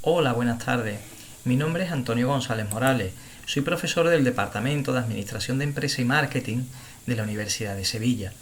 Hola, buenas tardes. Mi nombre es Antonio González Morales. Soy profesor del Departamento de Administración de Empresa y Marketing de la Universidad de Sevilla.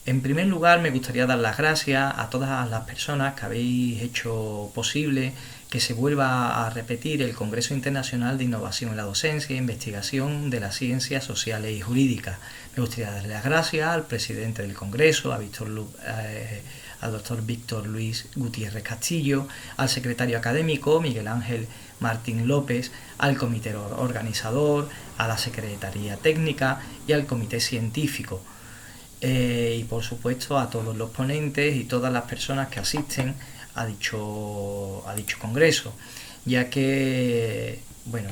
En primer lugar, me gustaría dar las gracias a todas las personas que habéis hecho posible que se vuelva a repetir el Congreso Internacional de Innovación en la Docencia e Investigación de las Ciencias Sociales y Jurídicas. Me gustaría darle las gracias al presidente del Congreso, al doctor Víctor Luis Gutiérrez Castillo, al secretario académico Miguel Ángel Martín López, al comité organizador, a la secretaría técnica y al comité científico. Y por supuesto a todos los ponentes y todas las personas que asisten a dicho congreso, ya que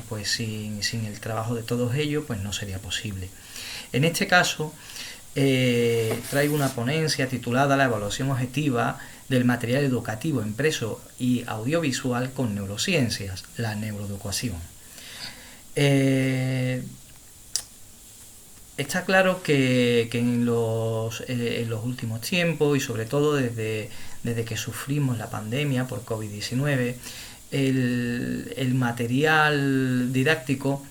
pues sin el trabajo de todos ellos pues no sería posible. En este caso traigo una ponencia titulada La evaluación objetiva del material educativo impreso y audiovisual con neurociencias, la neuroeducación. Está claro que en los últimos tiempos y sobre todo desde que sufrimos la pandemia por COVID-19, el material didáctico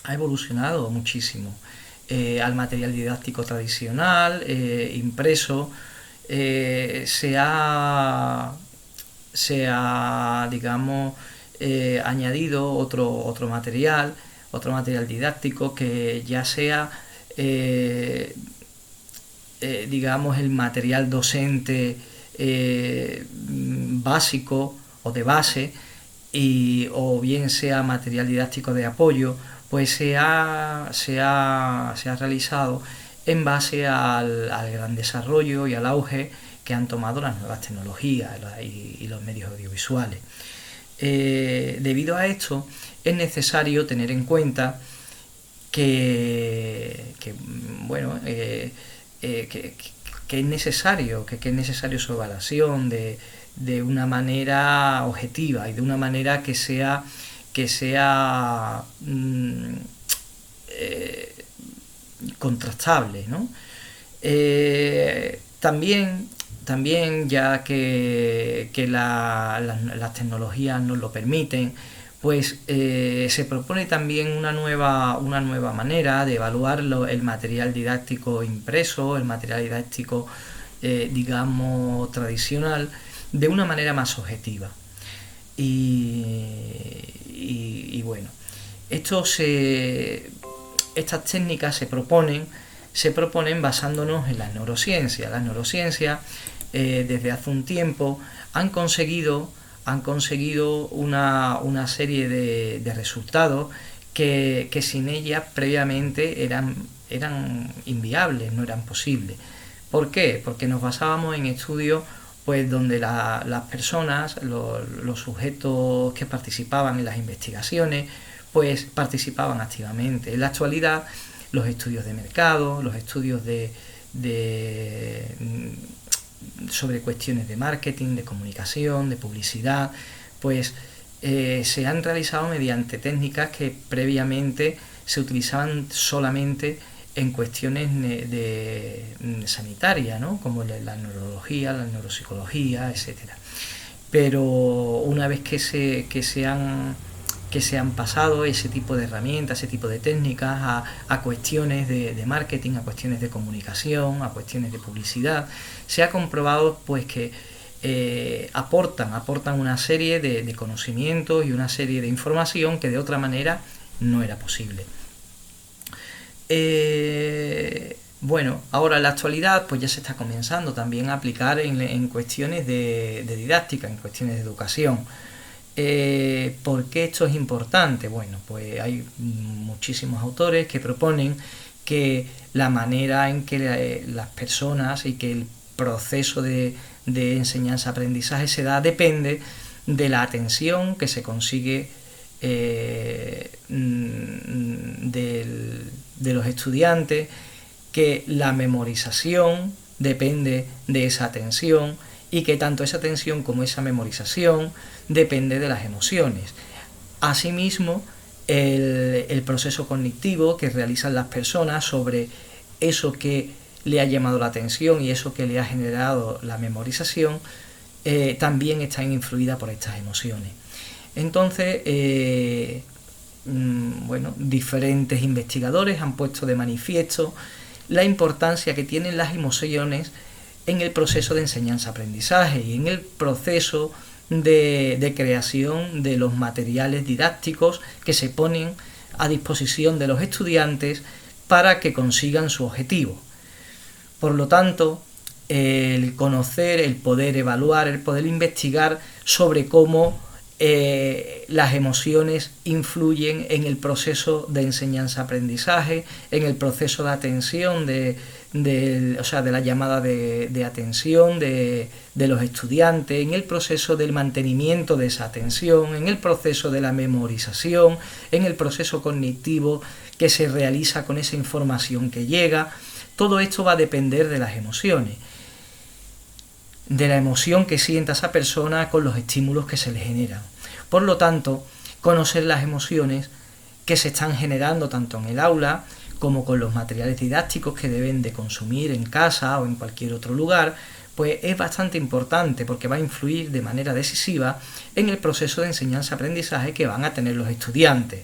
ha evolucionado muchísimo. Al material didáctico tradicional, impreso, se ha digamos, añadido otro material didáctico que ya sea digamos el material docente básico o de base o bien sea material didáctico de apoyo, pues se ha realizado en base al gran desarrollo y al auge que han tomado las nuevas tecnologías y los medios audiovisuales. Debido a esto es necesario tener en cuenta que es necesario su evaluación de una manera objetiva y de una manera que sea contrastable, ¿no? También ya que las tecnologías nos lo permiten, pues se propone también una nueva manera de evaluar el material didáctico impreso, el material didáctico digamos tradicional, de una manera más objetiva. Y bueno, estas técnicas se proponen basándonos en las neurociencias. Las neurociencias desde hace un tiempo han conseguido una serie de resultados que sin ellas previamente eran inviables, no eran posibles. ¿Por qué? Porque nos basábamos en estudios pues donde las personas, los sujetos que participaban en las investigaciones, pues participaban activamente. En la actualidad, los estudios de mercado, los estudios sobre cuestiones de marketing, de comunicación, de publicidad, pues se han realizado mediante técnicas que previamente se utilizaban solamente en cuestiones sanitarias, ¿no? Como la neurología, la neuropsicología, etcétera. Pero una vez que se han pasado ese tipo de herramientas, ese tipo de técnicas a cuestiones de marketing, a cuestiones de comunicación, a cuestiones de publicidad, se ha comprobado pues que aportan una serie de conocimientos y una serie de información que de otra manera no era posible. Ahora en la actualidad pues ya se está comenzando también a aplicar en cuestiones de didáctica, en cuestiones de educación. ¿Por qué esto es importante? Bueno, pues hay muchísimos autores que proponen que la manera en que las personas y que el proceso de enseñanza-aprendizaje se da depende de la atención que se consigue de los estudiantes, que la memorización depende de esa atención y que tanto esa atención como esa memorización depende de las emociones. Asimismo, el proceso cognitivo que realizan las personas sobre eso que le ha llamado la atención y eso que le ha generado la memorización también está influida por estas emociones. Entonces, bueno, diferentes investigadores han puesto de manifiesto la importancia que tienen las emociones en el proceso de enseñanza-aprendizaje y en el proceso de creación de los materiales didácticos que se ponen a disposición de los estudiantes para que consigan su objetivo. Por lo tanto, el conocer, el poder evaluar, el poder investigar sobre cómo las emociones influyen en el proceso de enseñanza-aprendizaje, en el proceso de atención, de la llamada de atención de los estudiantes, en el proceso del mantenimiento de esa atención, en el proceso de la memorización, en el proceso cognitivo que se realiza con esa información que llega. Todo esto va a depender de las emociones, de la emoción que sienta esa persona con los estímulos que se le generan. Por lo tanto, conocer las emociones que se están generando tanto en el aula como con los materiales didácticos que deben de consumir en casa o en cualquier otro lugar, pues es bastante importante porque va a influir de manera decisiva en el proceso de enseñanza-aprendizaje que van a tener los estudiantes.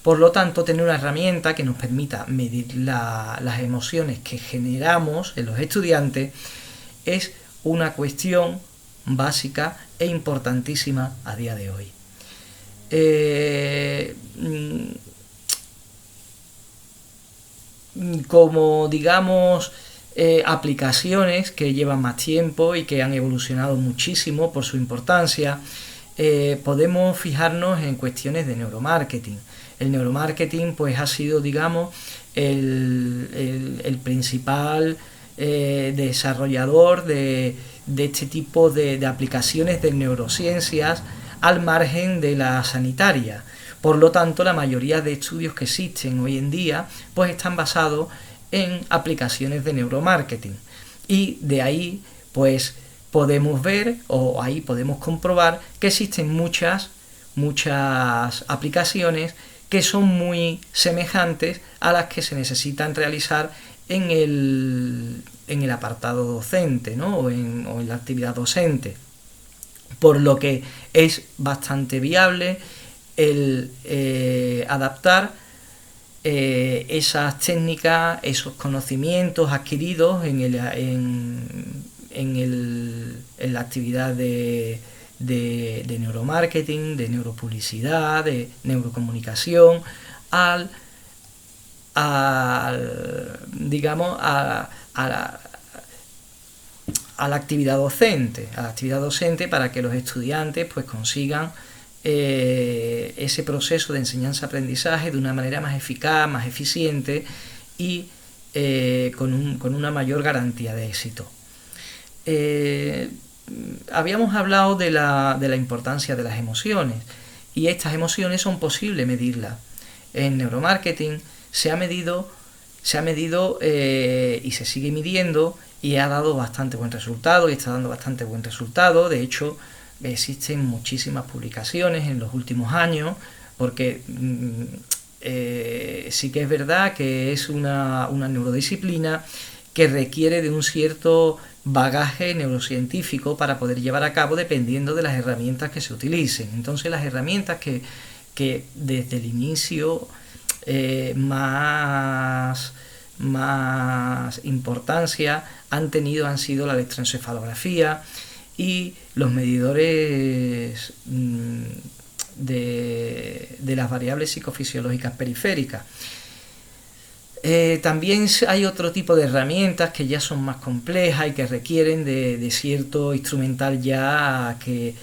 Por lo tanto, tener una herramienta que nos permita medir las emociones que generamos en los estudiantes es una cuestión básica e importantísima a día de hoy. Como digamos aplicaciones que llevan más tiempo y que han evolucionado muchísimo por su importancia, podemos fijarnos en cuestiones de neuromarketing. El neuromarketing pues ha sido, digamos, el principal desarrollador de este tipo de aplicaciones de neurociencias al margen de la sanitaria. Por lo tanto, la mayoría de estudios que existen hoy en día pues están basados en aplicaciones de neuromarketing. Y de ahí pues podemos ver, o ahí podemos comprobar, que existen muchas aplicaciones que son muy semejantes a las que se necesitan realizar en el apartado docente, ¿no? o en la actividad docente. Por lo que es bastante viable el adaptar esas técnicas, esos conocimientos adquiridos en la actividad de neuromarketing, de neuropublicidad, de neurocomunicación, a la actividad docente, para que los estudiantes pues consigan ese proceso de enseñanza-aprendizaje de una manera más eficaz, más eficiente y con una mayor garantía de éxito. Habíamos hablado de la importancia de las emociones, y estas emociones son posibles medirlas. En neuromarketing se ha medido y se sigue midiendo, y ha dado bastante buen resultado, y está dando bastante buen resultado. De hecho, existen muchísimas publicaciones en los últimos años, porque sí que es verdad que es una neurodisciplina que requiere de un cierto bagaje neurocientífico para poder llevar a cabo, dependiendo de las herramientas que se utilicen. Entonces, las herramientas que desde el inicio más importancia han sido la electroencefalografía y los medidores de las variables psicofisiológicas periféricas. También hay otro tipo de herramientas que ya son más complejas y que requieren de cierto instrumental ya que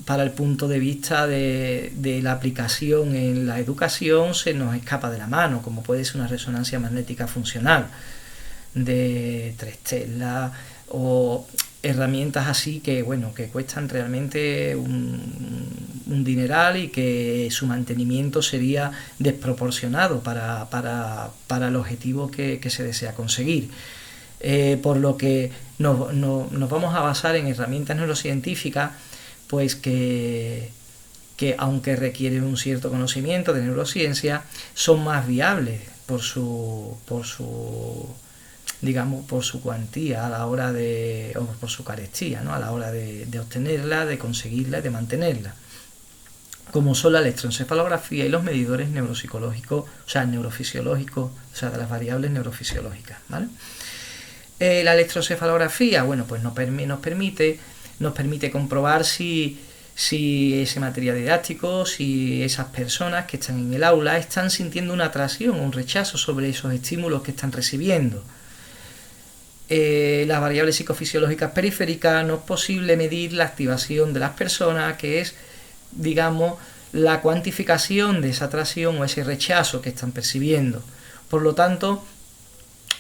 para el punto de vista de la aplicación en la educación se nos escapa de la mano, como puede ser una resonancia magnética funcional de 3 Tesla o herramientas así que cuestan realmente un dineral y que su mantenimiento sería desproporcionado para el objetivo que se desea conseguir. Por lo que nos vamos a basar en herramientas neurocientíficas pues que aunque requieren un cierto conocimiento de neurociencia, son más viables por su digamos, por su cuantía a la hora de, o por su carestía, ¿no? A la hora de obtenerla, de conseguirla y de mantenerla, como son la electroencefalografía y los medidores neuropsicológicos, o sea, neurofisiológicos, o sea, de las variables neurofisiológicas, ¿vale? La electroencefalografía, bueno, pues nos permite comprobar si ese material didáctico, si esas personas que están en el aula están sintiendo una atracción o un rechazo sobre esos estímulos que están recibiendo. Las variables psicofisiológicas periféricas no es posible medir la activación de las personas, que es, digamos, la cuantificación de esa atracción o ese rechazo que están percibiendo. Por lo tanto,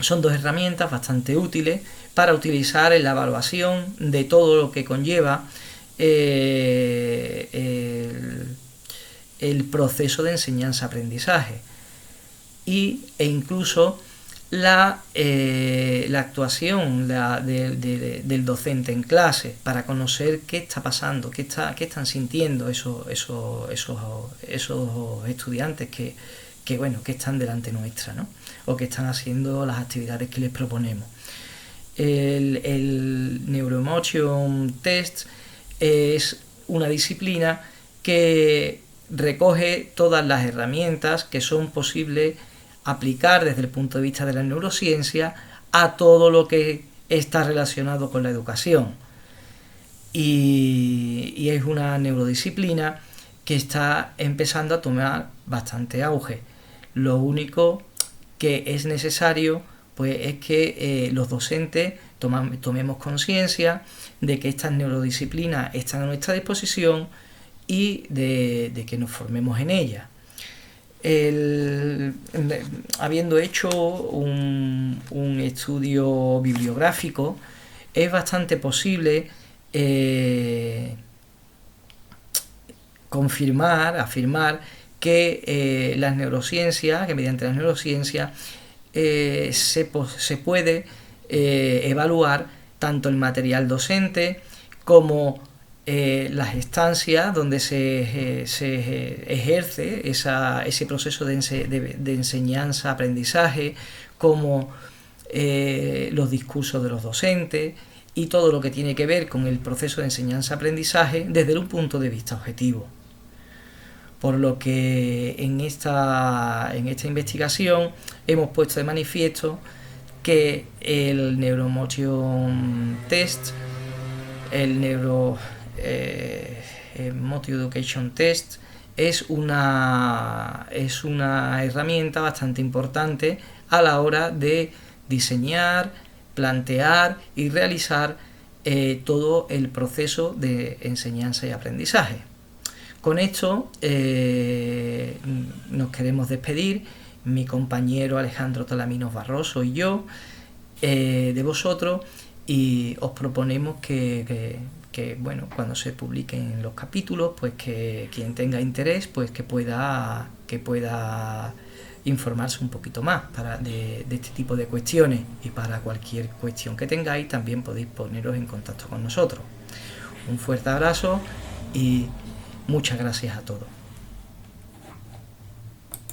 son dos herramientas bastante útiles para utilizar en la evaluación de todo lo que conlleva el proceso de enseñanza-aprendizaje e incluso la actuación del docente en clase, para conocer qué está pasando, qué están sintiendo esos estudiantes que están delante nuestra, ¿no? O que están haciendo las actividades que les proponemos. El Neuroemotion Test es una disciplina que recoge todas las herramientas que son posibles aplicar desde el punto de vista de la neurociencia a todo lo que está relacionado con la educación. Y es una neurodisciplina que está empezando a tomar bastante auge. Lo único que es necesario, pues, es que los docentes tomemos conciencia de que estas neurodisciplinas están a nuestra disposición y de que nos formemos en ellas. Habiendo hecho un estudio bibliográfico, es bastante posible afirmar que las neurociencias, que mediante las neurociencias se puede evaluar tanto el material docente como las estancias donde se ejerce ese proceso de enseñanza-aprendizaje, como los discursos de los docentes y todo lo que tiene que ver con el proceso de enseñanza-aprendizaje desde un punto de vista objetivo. Por lo que en esta investigación hemos puesto de manifiesto que el Neuroemotion Test, el Emotive Education Test, es una herramienta bastante importante a la hora de diseñar, plantear y realizar todo el proceso de enseñanza y aprendizaje. Con esto nos queremos despedir, mi compañero Alejandro Talaminos Barroso y yo, de vosotros, y os proponemos que cuando se publiquen los capítulos, pues que quien tenga interés, pues que pueda informarse un poquito más de este tipo de cuestiones, y para cualquier cuestión que tengáis también podéis poneros en contacto con nosotros. Un fuerte abrazo y muchas gracias a todos.